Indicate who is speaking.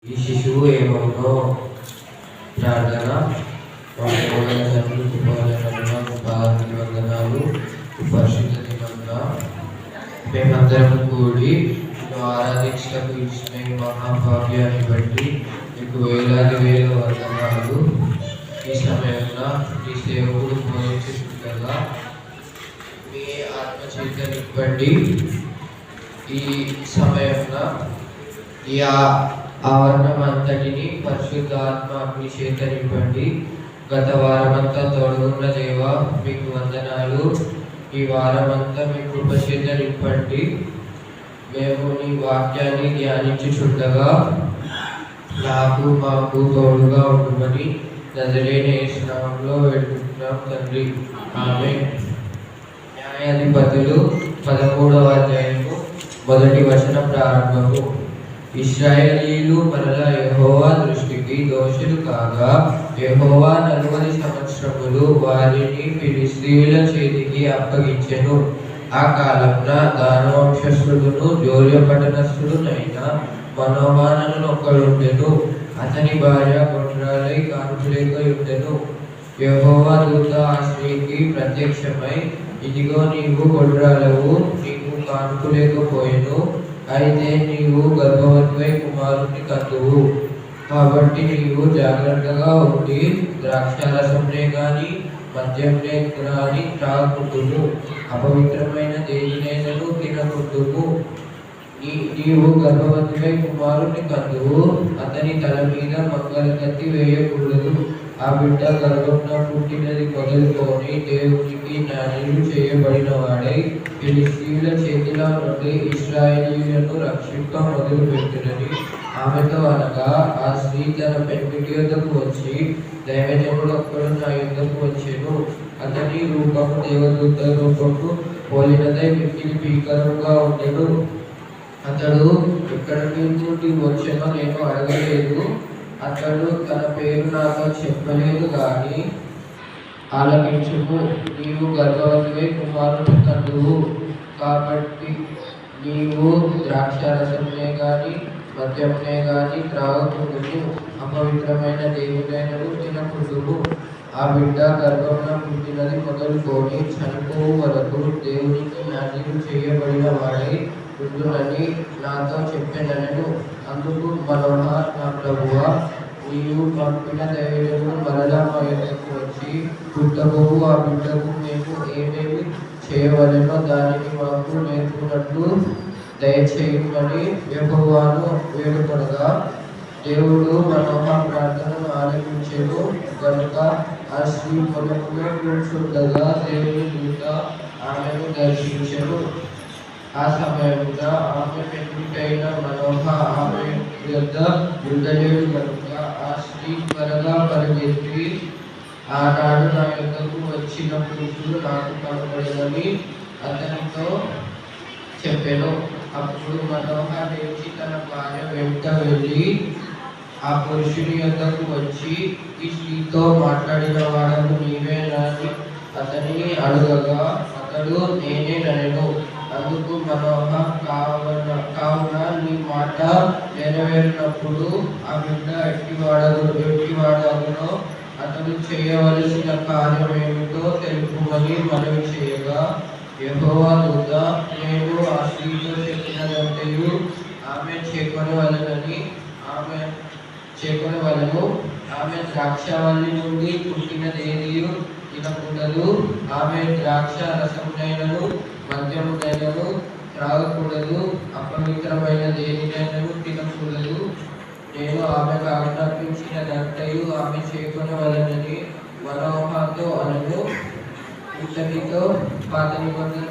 Speaker 1: ఈ శిశువు ఏమవునో. ప్రార్థన. వందనాలు. పరిశుద్ధ దినంగా మేమందరం కూడి ఆరాధించటకు ఇచ్చిన ఈ మహాభాగ్యాన్ని బట్టి మీకు వేలాది వేల వందనాలు. ఈ సమయంలో ఈ సేవకుడు బోధించుకుంటా మీ ఆత్మచేత నింపండి. ఈ సమయంలో ఈ ఆవరణం అంతటిని పరిశుద్ధాత్మ అగ్ని చేత నింపండి. గత వారమంతా తోడుగున్న దేవ మీకు వందనాలు. ఈ వారమంతా మీ కృప చేత నింపండి. మేము నీ వాక్యాన్ని ధ్యానించుచుండగా నాకు మాకు తోడుగా ఉండమని నజరేయుని యేసు నామములో వేడుకుంటున్నాం తండ్రి. ఆమేన్. న్యాయాధిపతులు 13వ అధ్యాయము 1వ వచనం ప్రారంభము. ఇశ్రాయేలీయులు మరలా యెహోవా దృష్టికి దోషులు కాగా యెహోవా 40 సంవత్సరములు వారిని ఫిలిష్తీయుల చేతికి అప్పగించెను. ఆ కాలంలో దానవంశస్థుడును జోర్య పట్టణస్థుడునైన మనోహానను ఒకడుండెను. అతని భార్య గొడ్రాలై కానుపులేక ఉండెను. యెహోవా దూత ఆ స్త్రీకి ప్రత్యక్షమై, ఇదిగో నీవు గొడ్రాలవు, నీకు కానుపులేకపోయెను. అయితే నీవు గర్భవతివై కుమారుని కందువు. కాబట్టి నీవు జాగ్రత్తగా ఉండి ద్రాక్షారసంనే గాని మద్యంనే గాని త్రాగకుండుము. అపవిత్రమైన దేనినైనను తినకుండుము. నీవు గర్భవతివై కుమారుని కందువు. అతని తల మీద మంగళ కత్తి వేయకూడదు. ఆ బిడ్డ గర్భంలో పుట్టినది మొదలుకొని దేవునికి జ్ఞానులు చేయబడిన వాడై ఫిలిష్తీయుల చేతిలో నుండి ఇశ్రాయేలీయులను రక్షింప మొదలు పెట్టినని ఆమెతో అనగా, ఆ స్త్రీ తన పెంపిటి యొద్దకు వచ్చి, దైవజనుడు ఒక్కడు నా యొద్దకు వచ్చెను. అతని రూపము దేవదూత రూపము పోలినదై మిక్కిలి భీకరంగా ఉండెను. అతడు ఎక్కడికి నుండి వచ్చెనో నేను అడగలేదు. అతడు తన పేరు నాతో చెప్పలేదు గాని, ఆలకించుము, నీవు గర్భవతివై కుమారుని కందువు. కాబట్టి నీవు ద్రాక్షారసంనే గాని మద్యమునే గాని త్రాగకుండుము. అపవిత్రమైన దేవుడైనను తినకుండుము. ఆ బిడ్డ గర్భంలో పుట్టినది మొదలుకొని చనిపోవు వరకు దేవునికి జ్ఞానులు చేయబడిన వాడై ఉండునని నాతో చెప్పెనను. అందుకు మనోహ, నా ప్రభువా, నీవు పంపిన దైవజనుడు మరలా మా యొద్దకు వచ్చి, పుట్టబోవు ఆ బిడ్డకు మేము ఏమేమి చేయవలెనో దానిని మాకు నేర్పునట్లు దయచేయమని యెహోవాను వేడుకొనగా, దేవుడు మనోహ ప్రార్థనను ఆలకించెను గనుక ఆ స్త్రీ పొలములో కూర్చుండగా దేవుని దూత ఆమెను దర్శించెను. ఆ సమయంలో ఆమె పెంపుటైన మనోహ ఆమె యొద్ద ఉండలేడు కనుక ఆ స్త్రీ త్వరగా పరిగెత్తి, ఆనాడు నా యొద్దకు వచ్చిన పురుషుడు నాకు కనబడదని అతనితో చెప్పెను. అప్పుడు మనోహ లేచి తన భార్య వెంట వెళ్ళి ఆ పురుషుని యొద్దకు వచ్చి, ఈ స్త్రీతో మాట్లాడిన వాడను నీవేనని అతనిని అడుగగా, అతడు నేనేనెను. అందుకు మనోహ, కావున నీ మాట నెరవేరినప్పుడు ఆ బిడ్డ ఎట్టివాడగునో అతడు చేయవలసిన కార్యం ఏమిటో తెలుపుమని మనవి చేయగా, యెహోవా దూత, నేను ఆ స్త్రీతో చెప్పినదంతయు ఆమె చేకొనవలెను. ఆమె ద్రాక్షవల్లి నుండి పుట్టినదేదియు తినకూడదు. ఆమె ద్రాక్ష రసమునైనను మద్యమునైనను త్రాగకూడదు. అపవిత్రమైన దేనినైనను తినకూడదు. నేను ఆమెకు ఆజ్ఞాపించినదంతయు ఆమె చేకొనవలెనని మనోహతో అనెను. ఇతనితో పాత నిబంధన